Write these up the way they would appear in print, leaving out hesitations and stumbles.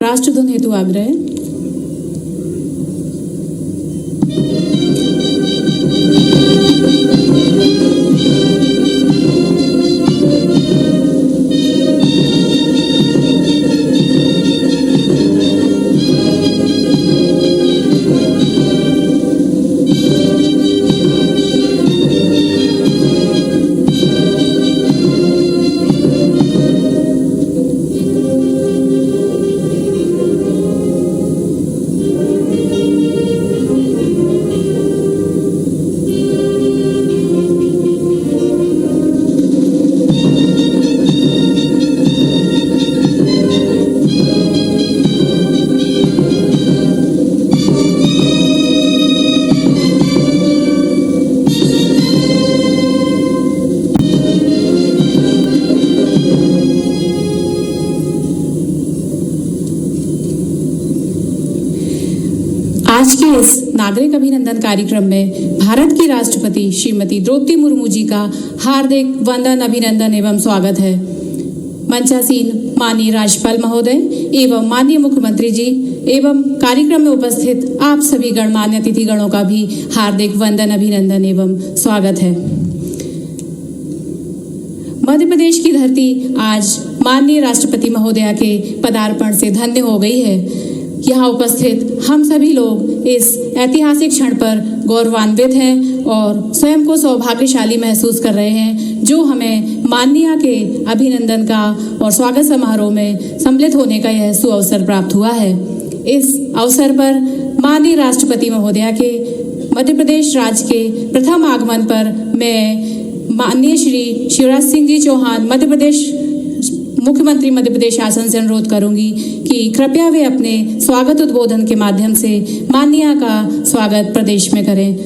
राष्ट्रधुन हेतु आग्रह। आज के इस नागरिक अभिनंदन कार्यक्रम में भारत की राष्ट्रपति श्रीमती द्रौपदी मुर्मू जी का हार्दिक वंदन, अभिनंदन एवं स्वागत है। मंचासीन माननीय राज्यपाल महोदय एवं माननीय मुख्यमंत्री जी एवं कार्यक्रम में उपस्थित आप सभी गणमान्य अतिथिगणों का भी हार्दिक वंदन, अभिनंदन एवं स्वागत है। मध्य प्रदेश की धरती आज माननीय राष्ट्रपति महोदया के पदार्पण से धन्य हो गई है। यहाँ उपस्थित हम सभी लोग इस ऐतिहासिक क्षण पर गौरवान्वित हैं और स्वयं को सौभाग्यशाली महसूस कर रहे हैं, जो हमें माननीय के अभिनंदन का और स्वागत समारोह में सम्मिलित होने का यह सुअवसर प्राप्त हुआ है। इस अवसर पर माननीय राष्ट्रपति महोदया के मध्य प्रदेश राज्य के प्रथम आगमन पर मैं माननीय श्री शिवराज सिंह जी चौहान मुख्यमंत्री मध्य प्रदेश शासन से अनुरोध करूंगी कि कृपया वे अपने स्वागत उद्बोधन के माध्यम से माननीय का स्वागत प्रदेश में करें।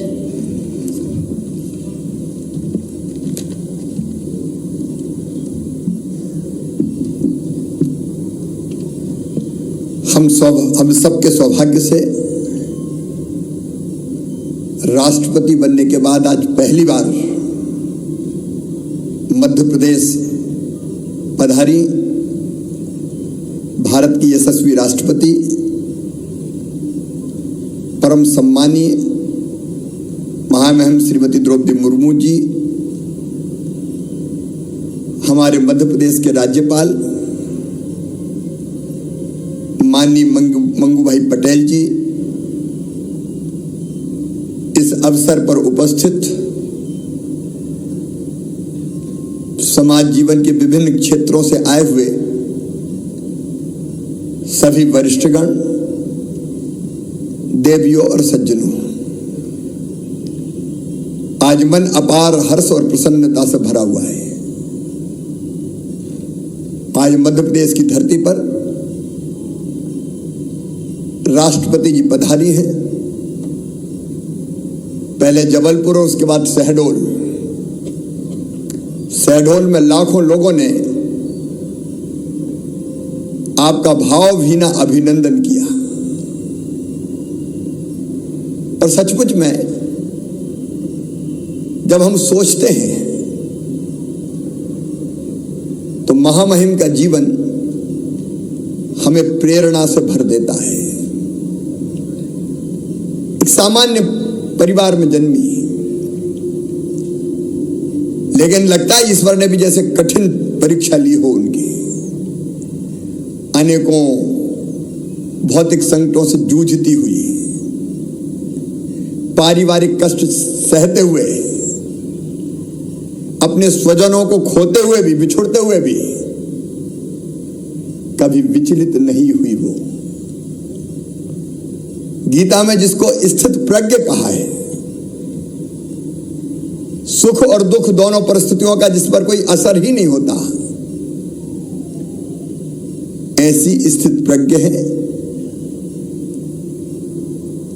हम सबके सौभाग्य से राष्ट्रपति बनने के बाद आज पहली बार मध्य प्रदेश पधारी भारत की यशस्वी राष्ट्रपति परम सम्मानीय महामहिम श्रीमती द्रौपदी मुर्मू जी, हमारे मध्य प्रदेश के राज्यपाल माननीय मंगू भाई पटेल जी, इस अवसर पर उपस्थित समाज जीवन के विभिन्न क्षेत्रों से आए हुए सभी वरिष्ठगण, देवियों और सज्जनों, आज मन अपार हर्ष और प्रसन्नता से भरा हुआ है। आज मध्य प्रदेश की धरती पर राष्ट्रपति जी पधारी हैं। पहले जबलपुर और उसके बाद शहडोल में लाखों लोगों ने आपका भावभीना अभिनंदन किया और सचमुच में जब हम सोचते हैं तो महामहिम का जीवन हमें प्रेरणा से भर देता है। एक सामान्य परिवार में जन्मी, लेकिन लगता है ईश्वर ने भी जैसे कठिन परीक्षा ली हो उनकी। अनेकों भौतिक संकटों से जूझती हुई, पारिवारिक कष्ट सहते हुए, अपने स्वजनों को खोते हुए भी, बिछुड़ते हुए भी कभी विचलित नहीं हुई वो। गीता में जिसको स्थित प्रज्ञ कहा है, सुख और दुख दोनों परिस्थितियों का जिस पर कोई असर ही नहीं होता, ऐसी स्थित प्रज्ञ है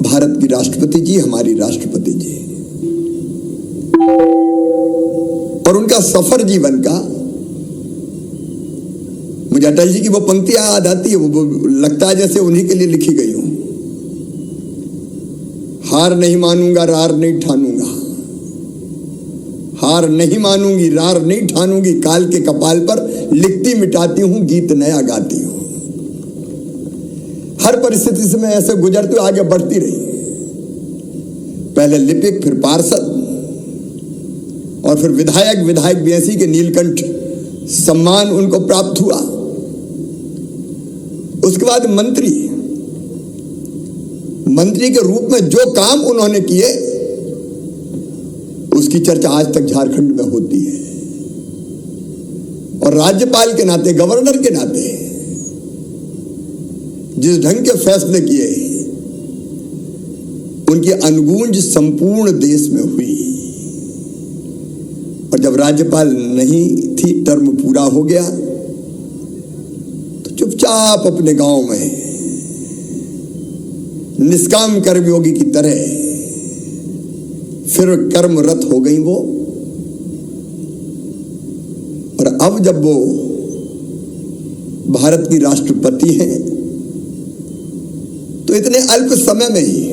भारत की राष्ट्रपति जी, हमारी राष्ट्रपति जी। और उनका सफर जीवन का, मुझे अटल जी की वो पंक्तियां याद आती है, वो लगता है जैसे उन्हीं के लिए लिखी गई हो। हार नहीं मानूंगा, रार नहीं ठानूंगा, हार नहीं मानूंगी, रार नहीं ठानूंगी, काल के कपाल पर लिखती मिटाती हूं, गीत नया गाती हूं। हर परिस्थिति से मैं ऐसे गुजरते हुए आगे बढ़ती रही। पहले लिपिक, फिर पार्षद और फिर विधायक बीएससी के नीलकंठ सम्मान उनको प्राप्त हुआ। उसके बाद मंत्री के रूप में जो काम उन्होंने किए उसकी चर्चा आज तक झारखंड में होती है। और राज्यपाल के नाते, गवर्नर के नाते जिस ढंग के फैसले किए उनकी अनुगूंज संपूर्ण देश में हुई। और जब राज्यपाल नहीं थी, टर्म पूरा हो गया, तो चुपचाप अपने गांव में निष्काम कर्मयोगी की तरह फिर कर्मरत हो गई वो। और अब जब वो भारत की राष्ट्रपति हैं, तो इतने अल्प समय में ही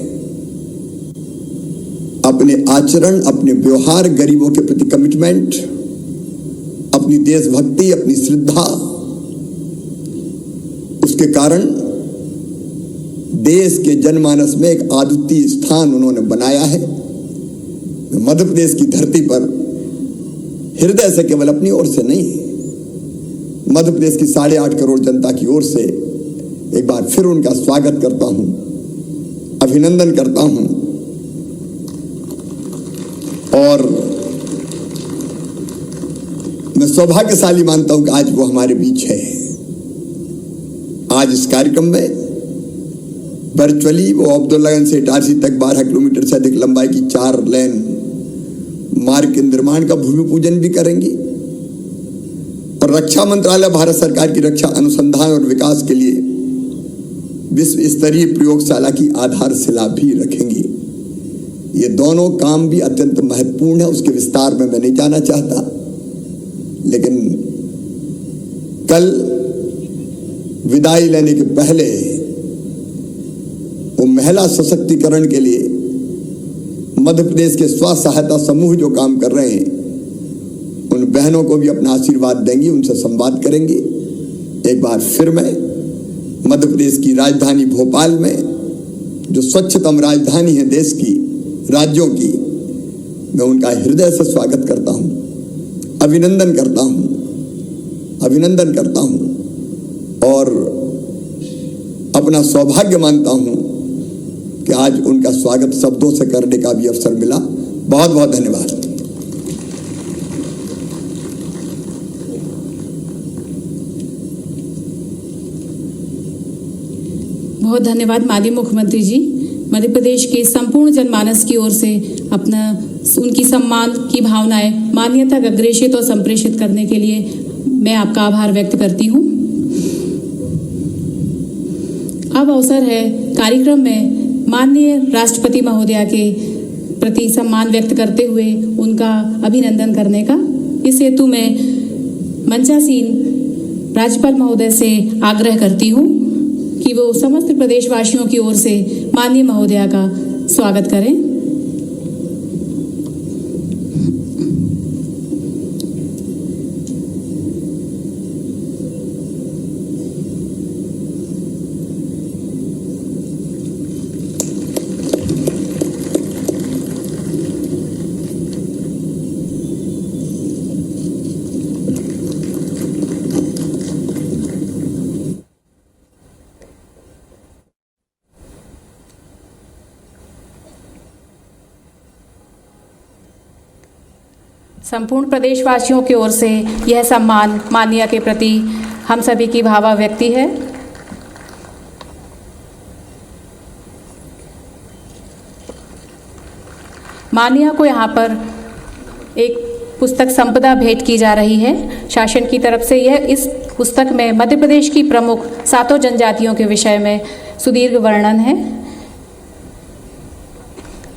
अपने आचरण, अपने व्यवहार, गरीबों के प्रति कमिटमेंट, अपनी देशभक्ति, अपनी श्रद्धा, उसके कारण देश के जनमानस में एक अद्वितीय स्थान उन्होंने बनाया है। मध्य प्रदेश की धरती पर हृदय से, केवल अपनी ओर से नहीं, मध्य प्रदेश की 8.5 करोड़ जनता की ओर से एक बार फिर उनका स्वागत करता हूं, अभिनंदन करता हूं। और मैं सौभाग्यशाली मानता हूं कि आज वो हमारे बीच है। आज इस कार्यक्रम में वर्चुअली वो अब्दुल्लागंज से इटारसी तक 12 किलोमीटर से अधिक लंबाई की 4 लेन मार्ग के निर्माण का भूमि पूजन भी करेंगी। और रक्षा मंत्रालय भारत सरकार की रक्षा अनुसंधान और विकास के लिए विश्व स्तरीय प्रयोगशाला की आधारशिला भी रखेंगी। ये दोनों काम भी अत्यंत महत्वपूर्ण है, उसके विस्तार में मैं नहीं जाना चाहता। लेकिन कल विदाई लेने के पहले वो महिला सशक्तिकरण के लिए मध्य प्रदेश के स्व सहायता समूह जो काम कर रहे हैं, उन बहनों को भी अपना आशीर्वाद देंगी, उनसे संवाद करेंगी। एक बार फिर मैं मध्य प्रदेश की राजधानी भोपाल में, जो स्वच्छतम राजधानी है देश की, राज्यों की, मैं उनका हृदय से स्वागत करता हूं, अभिनंदन करता हूं और अपना सौभाग्य मानता हूं कि आज उनका स्वागत शब्दों से करने का भी अवसर मिला। बहुत बहुत धन्यवाद। बहुत धन्यवाद माननीय मुख्यमंत्री जी। मध्य प्रदेश के संपूर्ण जनमानस की ओर से अपना उनकी सम्मान की भावनाएं माननीय तक अग्रेषित और संप्रेषित करने के लिए मैं आपका आभार व्यक्त करती हूं। अब अवसर है कार्यक्रम में माननीय राष्ट्रपति महोदया के प्रति सम्मान व्यक्त करते हुए उनका अभिनंदन करने का। इस हेतु मैं मंचासीन राज्यपाल महोदय से आग्रह करती हूं कि वो समस्त प्रदेशवासियों की ओर से माननीय महोदया का स्वागत करें। संपूर्ण प्रदेशवासियों की ओर से यह सम्मान माननीय के प्रति हम सभी की भावाव्यक्ति है। माननीय को यहाँ पर एक पुस्तक संपदा भेंट की जा रही है शासन की तरफ से। यह इस पुस्तक में मध्य प्रदेश की प्रमुख 7 जनजातियों के विषय में सुदीर्घ वर्णन है।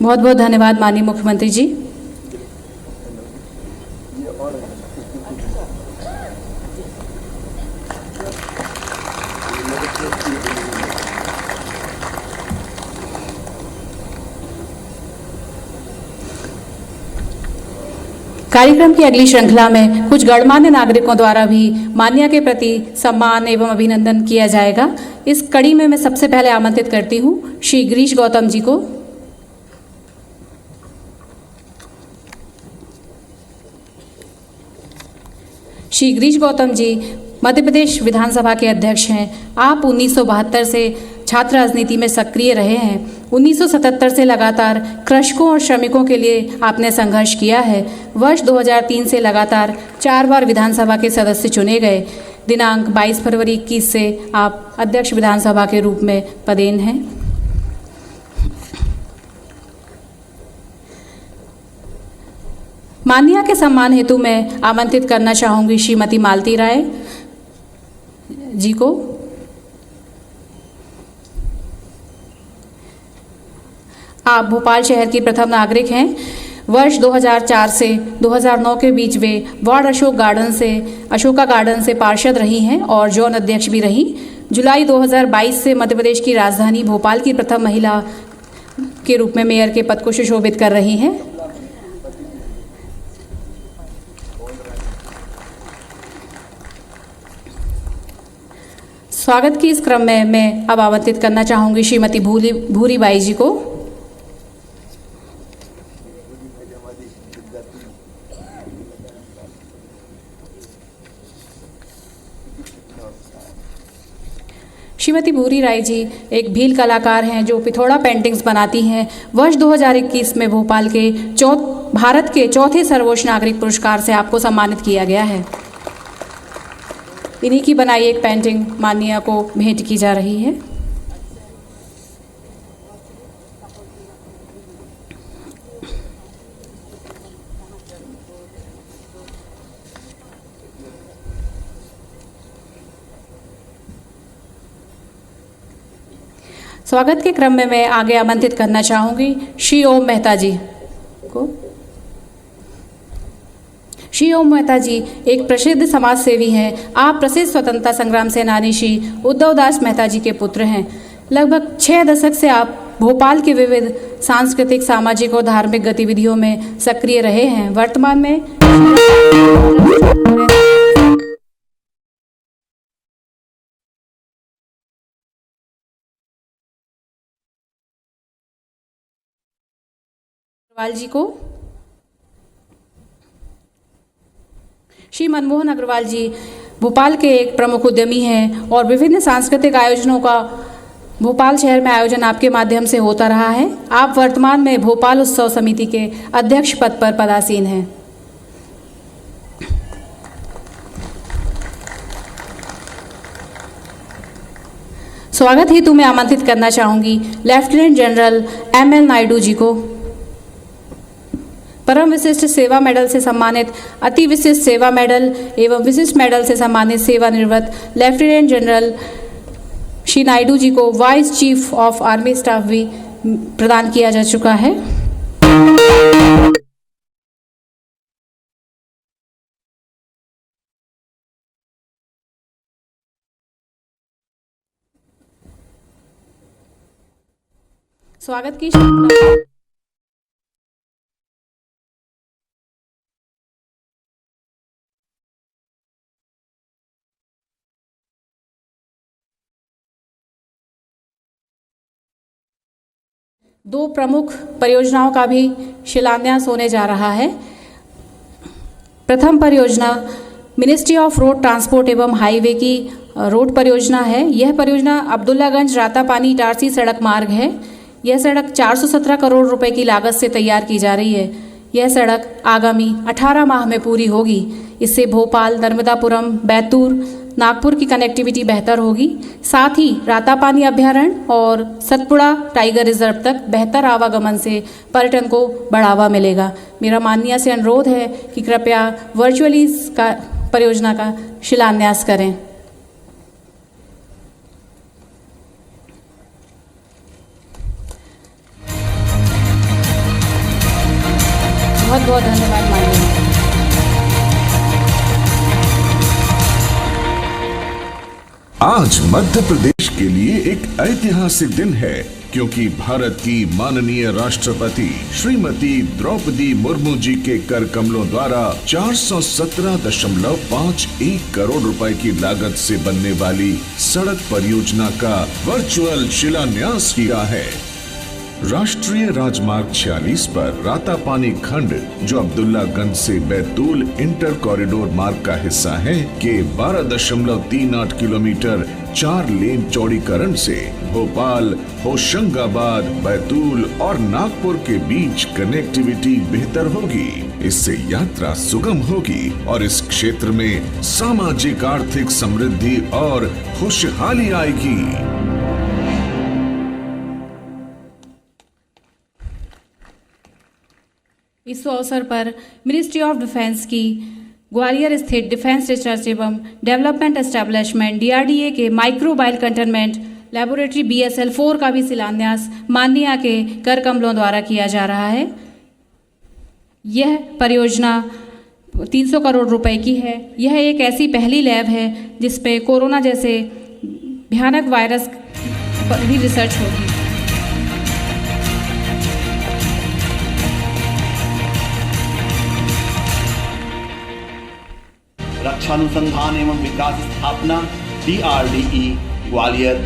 बहुत बहुत धन्यवाद माननीय मुख्यमंत्री जी। कार्यक्रम की अगली श्रृंखला में कुछ गणमान्य नागरिकों द्वारा भी माननीय के प्रति सम्मान एवं अभिनंदन किया जाएगा। इस कड़ी में मैं सबसे पहले आमंत्रित करती हूँ श्री गिरीश गौतम जी को। श्री गिरीश गौतम जी मध्य प्रदेश विधानसभा के अध्यक्ष हैं। आप 1972 से छात्र राजनीति में सक्रिय रहे हैं। 1977 से लगातार कृषकों और श्रमिकों के लिए आपने संघर्ष किया है। वर्ष 2003 से लगातार 4 बार विधानसभा के सदस्य चुने गए। दिनांक 22 फरवरी 21 से आप अध्यक्ष विधानसभा के रूप में पदेन हैं। माननीय के सम्मान हेतु मैं आमंत्रित करना चाहूंगी श्रीमती मालती राय जी को। आप भोपाल शहर की प्रथम नागरिक हैं। वर्ष 2004 से 2009 के बीच वे वार्ड अशोका गार्डन से पार्षद रही हैं और जोन अध्यक्ष भी रहीं। जुलाई 2022 से मध्य प्रदेश की राजधानी भोपाल की प्रथम महिला के रूप में मेयर के पद को सुशोभित कर रही हैं। स्वागत की इस क्रम में मैं अब आमंत्रित करना चाहूंगी श्रीमती भूरी बाई जी को। श्रीमती भूरी राय जी एक भील कलाकार हैं जो पिथौड़ा पेंटिंग्स बनाती हैं। वर्ष 2021 में भोपाल के भारत के चौथे सर्वोच्च नागरिक पुरस्कार से आपको सम्मानित किया गया है। इन्हीं की बनाई एक पेंटिंग माननीय को भेंट की जा रही है। स्वागत के क्रम में मैं आगे आमंत्रित करना चाहूंगी श्री ओम मेहता जी को। श्री ओम मेहता जी एक प्रसिद्ध समाज सेवी हैं। आप प्रसिद्ध स्वतंत्रता संग्राम सेनानी श्री उद्धव दास मेहता जी के पुत्र हैं। लगभग 6 दशक से आप भोपाल के विविध सांस्कृतिक, सामाजिक और धार्मिक गतिविधियों में सक्रिय रहे हैं। वर्तमान में अग्रवाल जी को। श्री मनमोहन अग्रवाल जी भोपाल के एक प्रमुख उद्यमी हैं और विभिन्न सांस्कृतिक आयोजनों का भोपाल शहर में आयोजन आपके माध्यम से होता रहा है। आप वर्तमान में भोपाल उत्सव समिति के अध्यक्ष पद पर पदासीन हैं। स्वागत हेतु मैं आमंत्रित करना चाहूंगी lieutenant general ML Naidu ji को। परम विशिष्ट सेवा मेडल से सम्मानित, अति विशिष्ट सेवा मेडल एवं विशिष्ट मेडल से सम्मानित सेवानिवृत्त लेफ्टिनेंट जनरल श्री नायडू जी को vice chief of army staff भी प्रदान किया जा चुका है। स्वागत की श्रृंखला दो प्रमुख परियोजनाओं का भी शिलान्यास होने जा रहा है। प्रथम परियोजना मिनिस्ट्री ऑफ रोड ट्रांसपोर्ट एवं हाईवे की रोड परियोजना है। यह परियोजना अब्दुल्लागंज रातापानी इटारसी सड़क मार्ग है। यह सड़क 417 करोड़ रुपए की लागत से तैयार की जा रही है। यह सड़क आगामी 18 माह में पूरी होगी। इससे भोपाल, नर्मदापुरम, बैतूल, नागपुर की कनेक्टिविटी बेहतर होगी। साथ ही रातापानी अभ्यारण्य और सतपुड़ा टाइगर रिजर्व तक बेहतर आवागमन से पर्यटन को बढ़ावा मिलेगा। मेरा माननीय से अनुरोध है कि कृपया वर्चुअली इस परियोजना का शिलान्यास करें। बहुत बहुत धन्यवाद माननीय। आज मध्य प्रदेश के लिए एक ऐतिहासिक दिन है क्योंकि भारत की माननीय राष्ट्रपति श्रीमती द्रौपदी मुर्मू जी के कर कमलों द्वारा 417.51 करोड़ रुपए की लागत से बनने वाली सड़क परियोजना का वर्चुअल शिलान्यास किया है। राष्ट्रीय राजमार्ग 46 पर रातापानी खंड, जो अब्दुल्लागंज से बैतूल इंटर कॉरिडोर मार्ग का हिस्सा है, के 12.38 किलोमीटर 4 लेन चौड़ीकरण से भोपाल, होशंगाबाद, बैतूल और नागपुर के बीच कनेक्टिविटी बेहतर होगी। इससे यात्रा सुगम होगी और इस क्षेत्र में सामाजिक आर्थिक समृद्धि और खुशहाली आएगी। इस अवसर पर मिनिस्ट्री ऑफ डिफेंस की ग्वालियर स्थित डिफेंस रिसर्च एवं डेवलपमेंट एस्टेब्लिशमेंट DRDA के माइक्रोबाइल कंटेनमेंट लेबोरेटरी BSL-4 का भी शिलान्यास माननीय के कर कमलों द्वारा किया जा रहा है। यह परियोजना 300 करोड़ रुपए की है। यह एक ऐसी पहली लैब है जिस पे कोरोना जैसे भयानक वायरस पर भी रिसर्च होगी। रक्षा अनुसंधान एवं विकास स्थापना DRDE ग्वालियर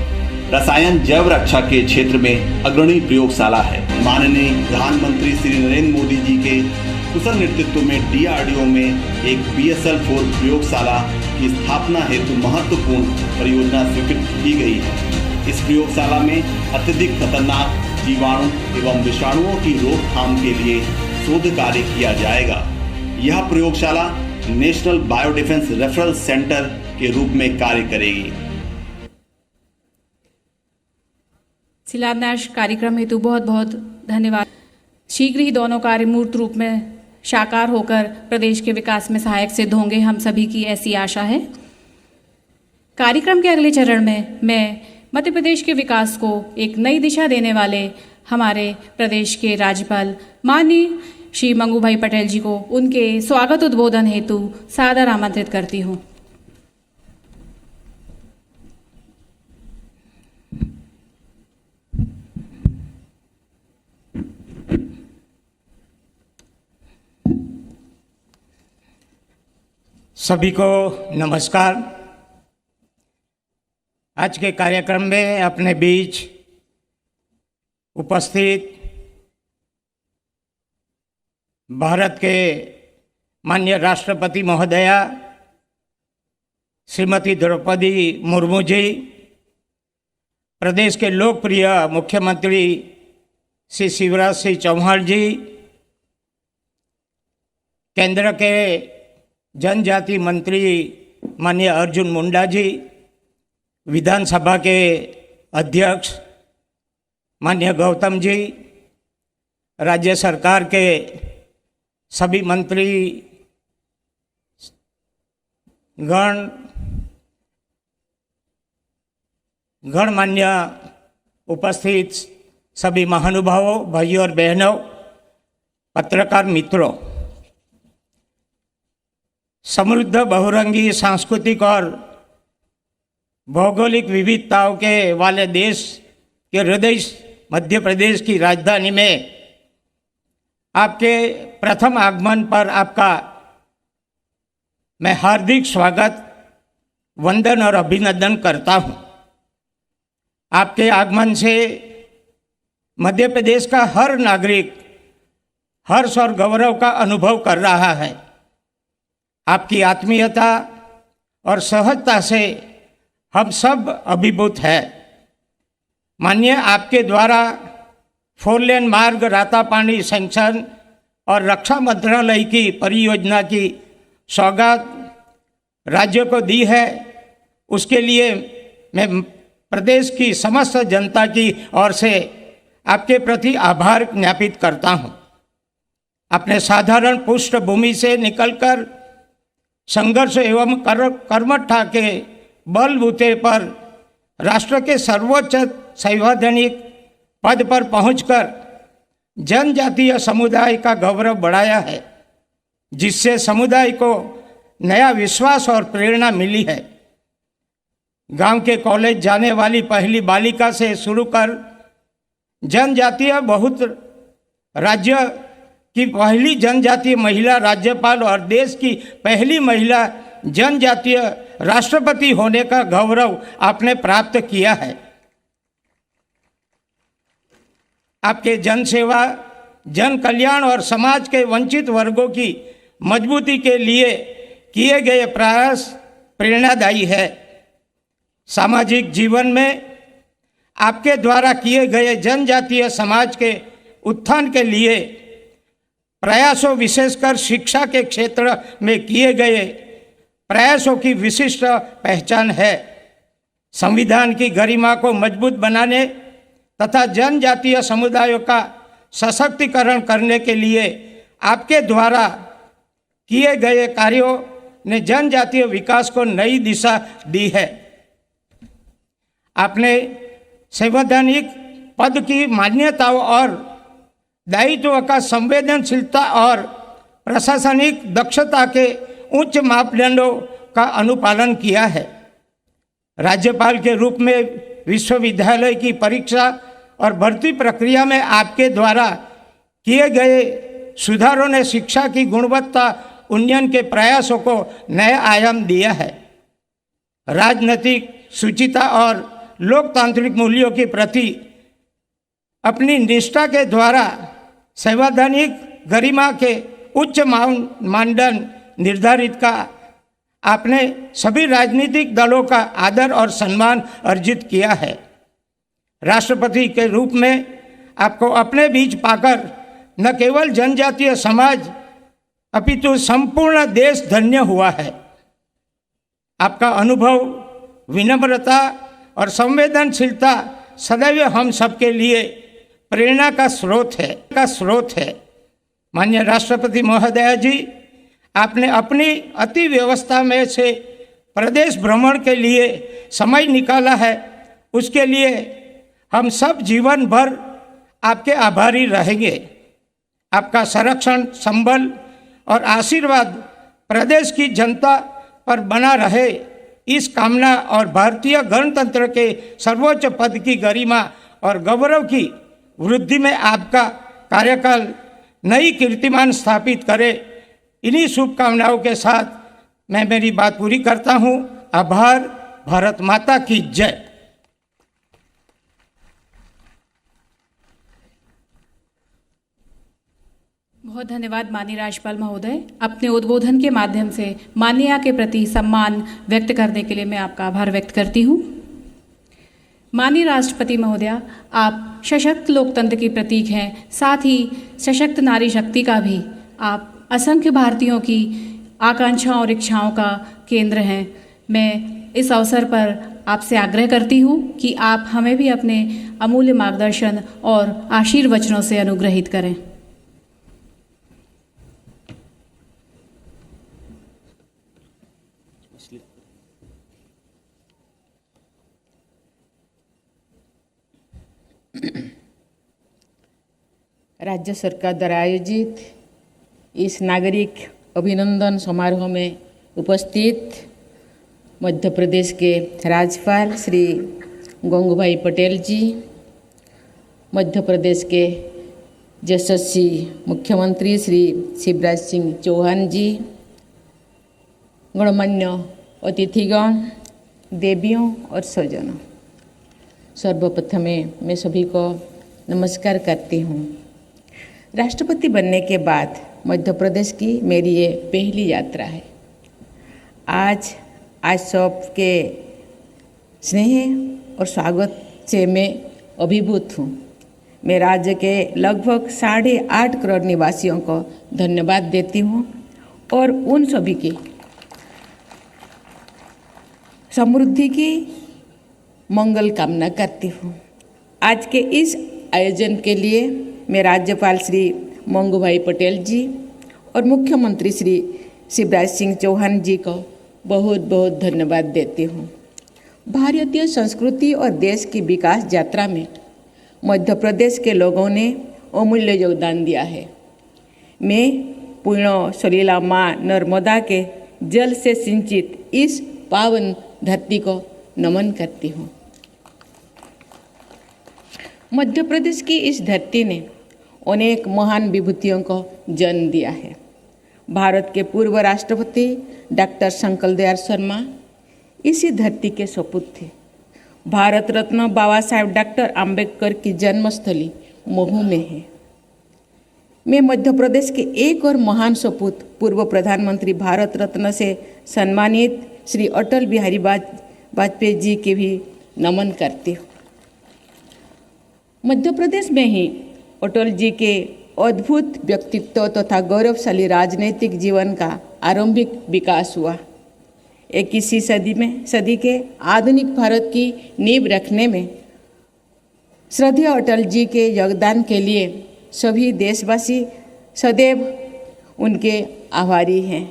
रसायन जैव रक्षा के क्षेत्र में अग्रणी प्रयोगशाला है। माननीय प्रधानमंत्री श्री नरेंद्र मोदी जी के कुशल नेतृत्व में DRDO में एक BSL-4 प्रयोगशाला की स्थापना हेतु महत्वपूर्ण परियोजना स्वीकृत की गई है। इस प्रयोगशाला में अत्यधिक खतरनाक जीवाणु एवं विषाणुओं की रोकथाम के लिए शोध कार्य किया जाएगा। यह प्रयोगशाला नेशनल बायोडिफेंस रेफरल सेंटर के रूप में कार्य करेगी। शिलान्यास कार्यक्रम हेतु बहुत बहुत धन्यवाद। शीघ्र ही दोनों कार्य मूर्त रूप में साकार होकर प्रदेश के विकास में सहायक सिद्ध होंगे, हम सभी की ऐसी आशा है। कार्यक्रम के अगले चरण में मैं मध्य प्रदेश के विकास को एक नई दिशा देने वाले हमारे प्रदेश के राज्यपाल माननीय श्री मंगू भाई पटेल जी को उनके स्वागत उद्बोधन हेतु सादर आमंत्रित करती हूँ। सभी को नमस्कार। आज के कार्यक्रम में अपने बीच उपस्थित भारत के माननीय राष्ट्रपति महोदया श्रीमती द्रौपदी मुर्मू जी, प्रदेश के लोकप्रिय मुख्यमंत्री श्री शिवराज सिंह चौहान जी, केंद्र के जनजाति मंत्री माननीय अर्जुन मुंडा जी, विधानसभा के अध्यक्ष माननीय गौतम जी, राज्य सरकार के सभी मंत्री गणमान्य उपस्थित सभी महानुभावों, भाइयों और बहनों, पत्रकार मित्रों, समृद्ध बहुरंगी सांस्कृतिक और भौगोलिक विविधताओं के वाले देश के हृदय मध्य प्रदेश की राजधानी में आपके प्रथम आगमन पर आपका मैं हार्दिक स्वागत, वंदन और अभिनंदन करता हूं। आपके आगमन से मध्य प्रदेश का हर नागरिक हर्ष और गौरव का अनुभव कर रहा है। आपकी आत्मीयता और सहजता से हम सब अभिभूत हैं। माननीय, आपके द्वारा 4 लेन मार्ग रातापानी सेंक्शन और रक्षा मंत्रालय की परियोजना की सौगात राज्य को दी है, उसके लिए मैं प्रदेश की समस्त जनता की ओर से आपके प्रति आभार ज्ञापित करता हूं। अपने साधारण पृष्ठभूमि से निकलकर संघर्ष एवं कर्मठता के बलबूते पर राष्ट्र के सर्वोच्च संवैधानिक पद पर पहुंचकर जनजातीय समुदाय का गौरव बढ़ाया है, जिससे समुदाय को नया विश्वास और प्रेरणा मिली है। गांव के कॉलेज जाने वाली पहली बालिका से शुरू कर जनजातीय बहुत राज्य की पहली जनजातीय महिला राज्यपाल और देश की पहली महिला जनजातीय राष्ट्रपति होने का गौरव आपने प्राप्त किया है। आपके जन सेवा, जन कल्याण और समाज के वंचित वर्गों की मजबूती के लिए किए गए प्रयास प्रेरणादायी है। सामाजिक जीवन में आपके द्वारा किए गए जनजातीय समाज के उत्थान के लिए प्रयासों, विशेषकर शिक्षा के क्षेत्र में किए गए प्रयासों की विशिष्ट पहचान है। संविधान की गरिमा को मजबूत बनाने तथा जनजातीय समुदायों का सशक्तिकरण करने के लिए आपके द्वारा किए गए कार्यों ने जनजातीय विकास को नई दिशा दी है। आपने संवैधानिक पद की मान्यताओं और दायित्व का संवेदनशीलता और प्रशासनिक दक्षता के उच्च मापदंडों का अनुपालन किया है। राज्यपाल के रूप में विश्वविद्यालय की परीक्षा और भर्ती प्रक्रिया में आपके द्वारा किए गए सुधारों ने शिक्षा की गुणवत्ता उन्नयन के प्रयासों को नया आयाम दिया है। राजनीतिक शुचिता और लोकतांत्रिक मूल्यों के प्रति अपनी निष्ठा के द्वारा संवैधानिक गरिमा के उच्च मानदंड निर्धारित का आपने सभी राजनीतिक दलों का आदर और सम्मान अर्जित किया है। राष्ट्रपति के रूप में आपको अपने बीच पाकर न केवल जनजातीय समाज अपितु संपूर्ण देश धन्य हुआ है। आपका अनुभव, विनम्रता और संवेदनशीलता सदैव हम सबके लिए प्रेरणा का स्रोत है। माननीय राष्ट्रपति महोदय जी, आपने अपनी अति व्यवस्था में से प्रदेश भ्रमण के लिए समय निकाला है, उसके लिए हम सब जीवन भर आपके आभारी रहेंगे। आपका संरक्षण, संबल और आशीर्वाद प्रदेश की जनता पर बना रहे, इस कामना और भारतीय गणतंत्र के सर्वोच्च पद की गरिमा और गौरव की वृद्धि में आपका कार्यकाल नई कीर्तिमान स्थापित करे। इन्हीं शुभकामनाओं के साथ मैं मेरी बात पूरी करता हूँ। आभार। भारत माता की जय। बहुत धन्यवाद माननीय राज्यपाल महोदय। अपने उद्बोधन के माध्यम से माननीय के प्रति सम्मान व्यक्त करने के लिए मैं आपका आभार व्यक्त करती हूँ। माननीय राष्ट्रपति महोदया, आप सशक्त लोकतंत्र की प्रतीक हैं, साथ ही सशक्त नारी शक्ति का भी। आप असंख्य भारतीयों की आकांक्षाओं और इच्छाओं का केंद्र हैं। मैं इस अवसर पर आपसे आग्रह करती हूँ कि आप हमें भी अपने अमूल्य मार्गदर्शन और आशीर्वचनों से अनुग्रहित करें। राज्य सरकार द्वारा आयोजित इस नागरिक अभिनंदन समारोह में उपस्थित मध्य प्रदेश के राज्यपाल श्री गंगूभाई पटेल जी, मध्य प्रदेश के यशस्वी मुख्यमंत्री श्री शिवराज सिंह चौहान जी, गणमान्य अतिथिगण, देवियों और स्वजनों, सर्वप्रथम मैं सभी को नमस्कार करती हूँ। राष्ट्रपति बनने के बाद मध्य प्रदेश की मेरी ये पहली यात्रा है। आज सबके स्नेह और स्वागत से मैं अभिभूत हूँ। मैं राज्य के लगभग 8.5 करोड़ निवासियों को धन्यवाद देती हूँ और उन सभी की समृद्धि की मंगल कामना करती हूँ। आज के इस आयोजन के लिए मैं राज्यपाल श्री गंगूभाई पटेल जी और मुख्यमंत्री श्री शिवराज सिंह चौहान जी को बहुत बहुत धन्यवाद देती हूँ। भारतीय संस्कृति और देश की विकास यात्रा में मध्य प्रदेश के लोगों ने अमूल्य योगदान दिया है। मैं पुण्य सलीला माँ नर्मदा के जल से सिंचित इस पावन धरती को नमन करती हूँ। मध्य प्रदेश की इस धरती ने अनेक महान विभूतियों को जन्म दिया है। भारत के पूर्व राष्ट्रपति डॉक्टर शंकर दयाल शर्मा इसी धरती के सपूत थे। भारत रत्न बाबा साहेब डॉक्टर आम्बेडकर की जन्मस्थली महू में है। मैं मध्य प्रदेश के एक और महान सपूत पूर्व प्रधानमंत्री भारत रत्न से सम्मानित श्री अटल बिहारी वाजपेयी जी के भी नमन करती हूँ। मध्य प्रदेश में ही अटल जी के अद्भुत व्यक्तित्व तथा गौरवशाली राजनीतिक जीवन का आरंभिक विकास हुआ। 21वीं सदी के आधुनिक भारत की नींव रखने में श्रद्धेय अटल जी के योगदान के लिए सभी देशवासी सदैव उनके आभारी हैं।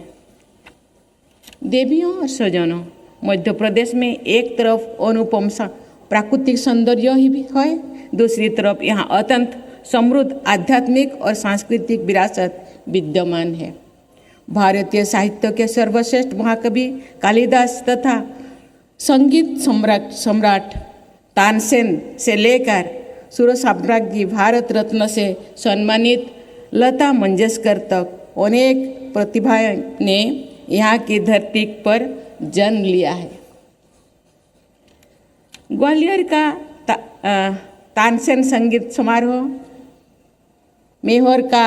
देवियों और स्वजनों, मध्य प्रदेश में एक तरफ अनुपम प्राकृतिक सौंदर्य ही भी है, दूसरी तरफ यहाँ अत्यंत समृद्ध आध्यात्मिक और सांस्कृतिक विरासत विद्यमान है। भारतीय साहित्य के सर्वश्रेष्ठ महाकवि कालिदास तथा संगीत सम्राट तानसेन से लेकर सुर साम्राज्ञी भारत रत्न से सम्मानित लता मंगेशकर तक अनेक प्रतिभाओं ने यहाँ की धरती पर जन्म लिया है। ग्वालियर का तानसेन संगीत समारोह, मेहर का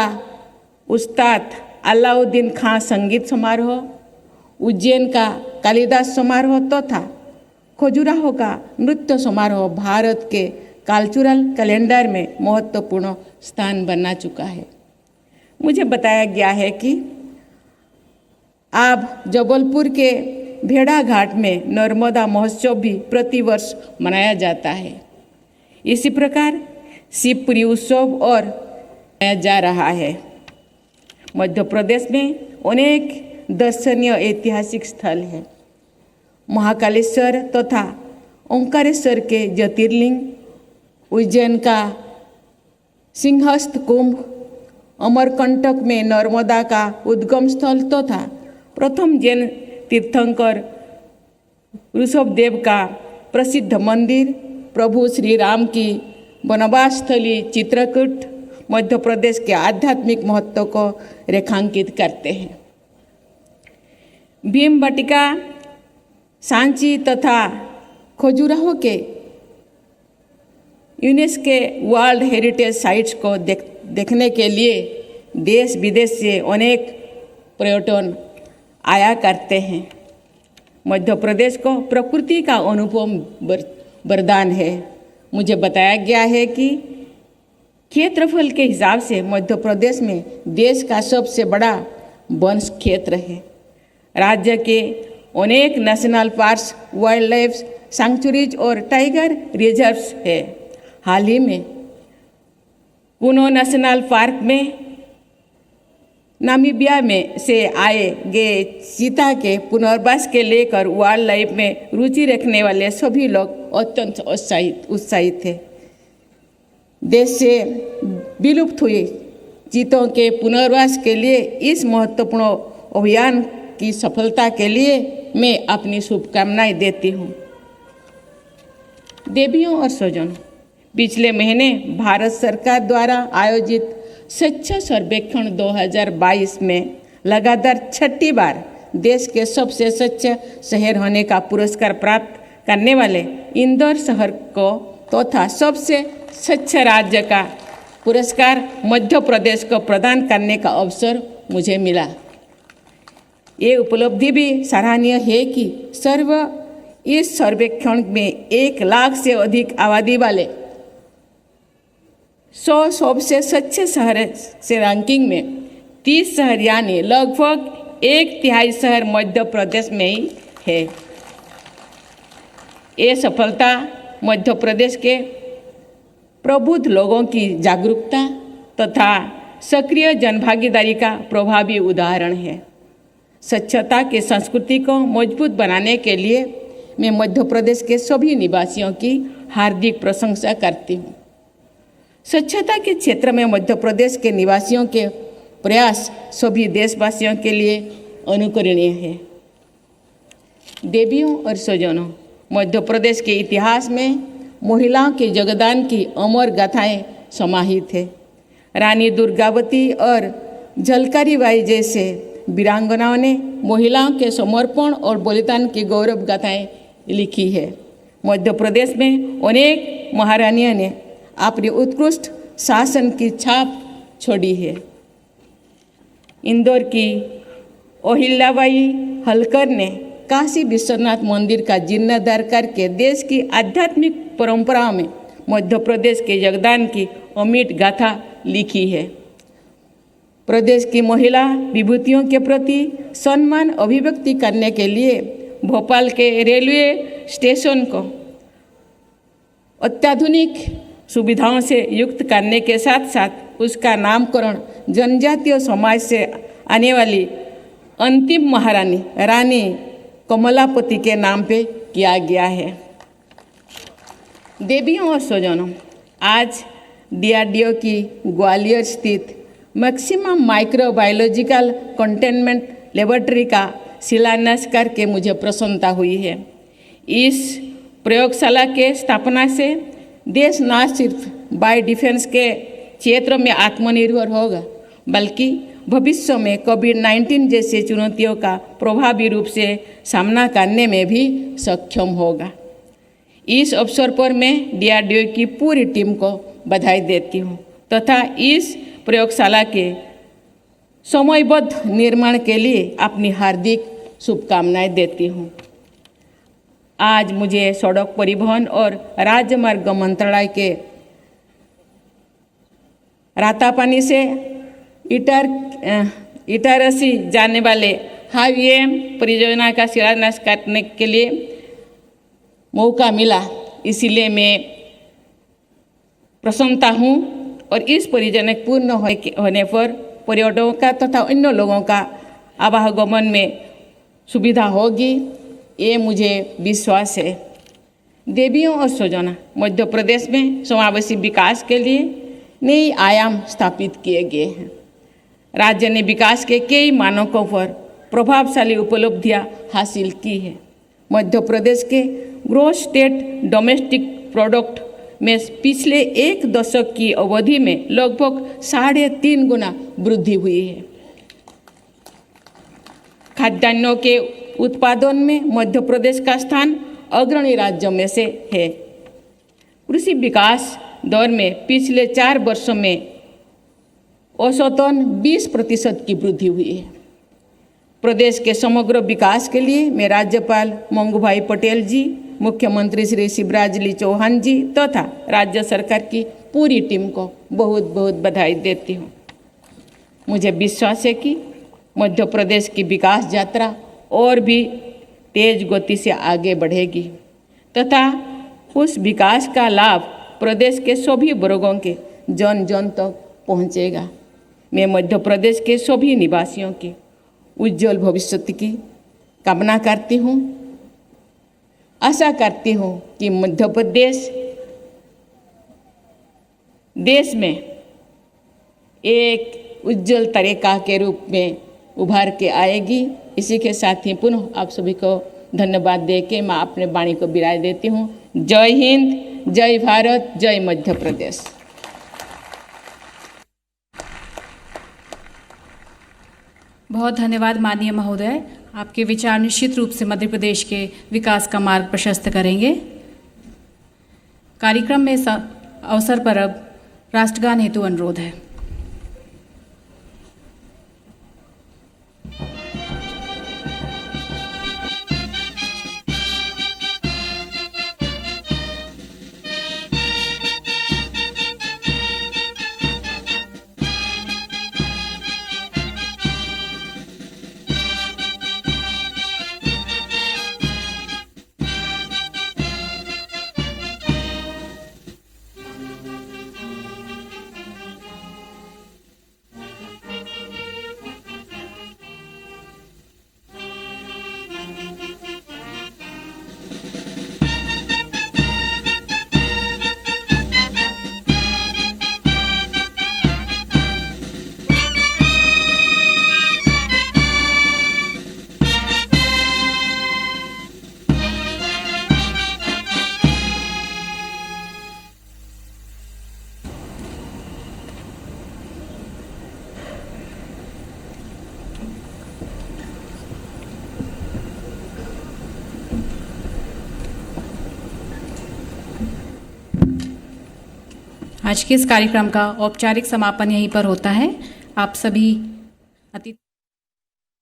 उस्ताद अलाउद्दीन खां संगीत समारोह, उज्जैन का कालिदास समारोह तथा खजुराहो का नृत्य समारोह भारत के कल्चरल कैलेंडर में महत्वपूर्ण स्थान बना चुका है। मुझे बताया गया है कि अब जबलपुर के भेड़ा घाट में नर्मदा महोत्सव भी प्रतिवर्ष मनाया जाता है। इसी प्रकार शिवपुरी उत्सव और मनाया जा रहा है। मध्य प्रदेश में अनेक दर्शनीय ऐतिहासिक स्थल हैं। महाकालेश्वर तथा ओंकारेश्वर के ज्योतिर्लिंग, उज्जैन का सिंहस्थ कुंभ, अमरकंटक में नर्मदा का उद्गम स्थल तथा प्रथम जैन तीर्थंकर ऋषभदेव का प्रसिद्ध मंदिर, प्रभु श्री राम की वनवास स्थली चित्रकूट मध्य प्रदेश के आध्यात्मिक महत्व को रेखांकित करते हैं। भीमबटिका, सांची तथा खजुराहो के यूनेस्को वर्ल्ड हेरिटेज साइट्स को देखने के लिए देश विदेश से अनेक पर्यटन आया करते हैं। मध्य प्रदेश को प्रकृति का अनुपम वरदान है। मुझे बताया गया है कि क्षेत्रफल के हिसाब से मध्य प्रदेश में देश का सबसे बड़ा वन क्षेत्र है। राज्य के अनेक national parks, wild life sanctuaries और टाइगर रिजर्व्स है। हाल ही में कुनो नेशनल पार्क में नामीबिया में से आए गए चीता के पुनर्वास के लेकर वाइल्ड लाइफ में रुचि रखने वाले सभी लोग अत्यंत उत्साहित थे। देश से विलुप्त हुए चीतों के पुनर्वास के लिए इस महत्वपूर्ण अभियान की सफलता के लिए मैं अपनी शुभकामनाएं देती हूँ। देवियों और स्वजनों, पिछले महीने भारत सरकार द्वारा आयोजित स्वच्छ सर्वेक्षण 2022 में लगातार 6ठी बार देश के सबसे स्वच्छ शहर होने का पुरस्कार प्राप्त करने वाले इंदौर शहर को तथा सबसे स्वच्छ राज्य का पुरस्कार मध्य प्रदेश को प्रदान करने का अवसर मुझे मिला। ये उपलब्धि भी सराहनीय है कि इस सर्वेक्षण में 1 लाख से अधिक आबादी वाले 100 सबसे स्वच्छ शहर से रैंकिंग में 30 शहर यानी लगभग 1/3 शहर मध्य प्रदेश में ही है। ये सफलता मध्य प्रदेश के प्रबुद्ध लोगों की जागरूकता तथा सक्रिय जनभागीदारी का प्रभावी उदाहरण है। स्वच्छता की संस्कृति को मजबूत बनाने के लिए मैं मध्य प्रदेश के सभी निवासियों की हार्दिक प्रशंसा करती हूँ। स्वच्छता के क्षेत्र में मध्य प्रदेश के निवासियों के प्रयास सभी देशवासियों के लिए अनुकरणीय है। देवियों और स्वजनों, मध्य प्रदेश के इतिहास में महिलाओं के योगदान की अमर गाथाएं समाहित है। रानी दुर्गावती और झलकारी बाई जैसे वीरांगनाओं ने महिलाओं के समर्पण और बलिदान की गौरव गाथाएं लिखी है। मध्य प्रदेश में अनेक महारानियों ने अपने उत्कृष्ट शासन की छाप छोड़ी है। इंदौर की अहिल्याबाई होलकर ने काशी विश्वनाथ मंदिर का जीर्णोद्धार करके देश की आध्यात्मिक परंपराओं में मध्य प्रदेश के योगदान की अमिट गाथा लिखी है। प्रदेश की महिला विभूतियों के प्रति सम्मान अभिव्यक्ति करने के लिए भोपाल के रेलवे स्टेशन को अत्याधुनिक सुविधाओं से युक्त करने के साथ साथ उसका नामकरण जनजातीय समाज से आने वाली अंतिम महारानी रानी कमलापति के नाम पे किया गया है। देवियों और स्वजनों, आज DRDO की ग्वालियर स्थित मैक्सिमम माइक्रोबायोलॉजिकल कंटेनमेंट लेबोरेटरी का शिलान्यास करके मुझे प्रसन्नता हुई है। इस प्रयोगशाला के स्थापना से देश न सिर्फ बायो डिफेंस के क्षेत्र में आत्मनिर्भर होगा, बल्कि भविष्य में कोविड-19 जैसे चुनौतियों का प्रभावी रूप से सामना करने में भी सक्षम होगा। इस अवसर पर मैं DRDO की पूरी टीम को बधाई देती हूँ तथा इस प्रयोगशाला के समयबद्ध निर्माण के लिए अपनी हार्दिक शुभकामनाएं देती हूँ। आज मुझे सड़क परिवहन और राजमार्ग मंत्रालय के रातापानी से इटारसी जाने वाले हाईवे परियोजना का शिलान्यास करने के लिए मौका मिला, इसीलिए मैं प्रसन्नता हूँ और इस परियोजना पूर्ण होने पर पर्यटकों का तथा अन्य लोगों का आवागमन में सुविधा होगी, ये मुझे विश्वास है। देवियों और स्वजनों, मध्य प्रदेश में समावेशी विकास के लिए नए आयाम स्थापित किए गए हैं। राज्य ने विकास के कई मानकों पर प्रभावशाली उपलब्धियां हासिल की है। मध्य प्रदेश के ग्रोस स्टेट डोमेस्टिक प्रोडक्ट में पिछले एक दशक की अवधि में लगभग 3.5 गुना वृद्धि हुई है। खाद्यान्नों के उत्पादन में मध्य प्रदेश का स्थान अग्रणी राज्यों में से है। कृषि विकास दर में पिछले 4 वर्षों में औसतन 20% की वृद्धि हुई है। प्रदेश के समग्र विकास के लिए मैं राज्यपाल मंगूभाई पटेल जी, मुख्यमंत्री श्री शिवराज जी चौहान जी तथा राज्य सरकार की पूरी टीम को बहुत बहुत बधाई देती हूँ। मुझे विश्वास है कि मध्य प्रदेश की विकास यात्रा और भी तेज गति से आगे बढ़ेगी तथा उस विकास का लाभ प्रदेश के सभी वर्गों के जन जन तक पहुँचेगा। मैं मध्य प्रदेश के सभी निवासियों के उज्जवल भविष्य की कामना करती हूँ। आशा करती हूँ कि मध्य प्रदेश देश में एक उज्जवल तरीका के रूप में उभार के आएगी। इसी के साथ ही पुनः आप सभी को धन्यवाद देके मैं अपने वाणी को विराय देती हूँ। जय हिंद, जय भारत, जय मध्य प्रदेश। बहुत धन्यवाद माननीय महोदय, आपके विचार निश्चित रूप से मध्य प्रदेश के विकास का मार्ग प्रशस्त करेंगे। कार्यक्रम में इस अवसर पर अब राष्ट्रगान हेतु अनुरोध है। आज के इस कार्यक्रम का औपचारिक समापन यहीं पर होता है। आप सभी अतिथि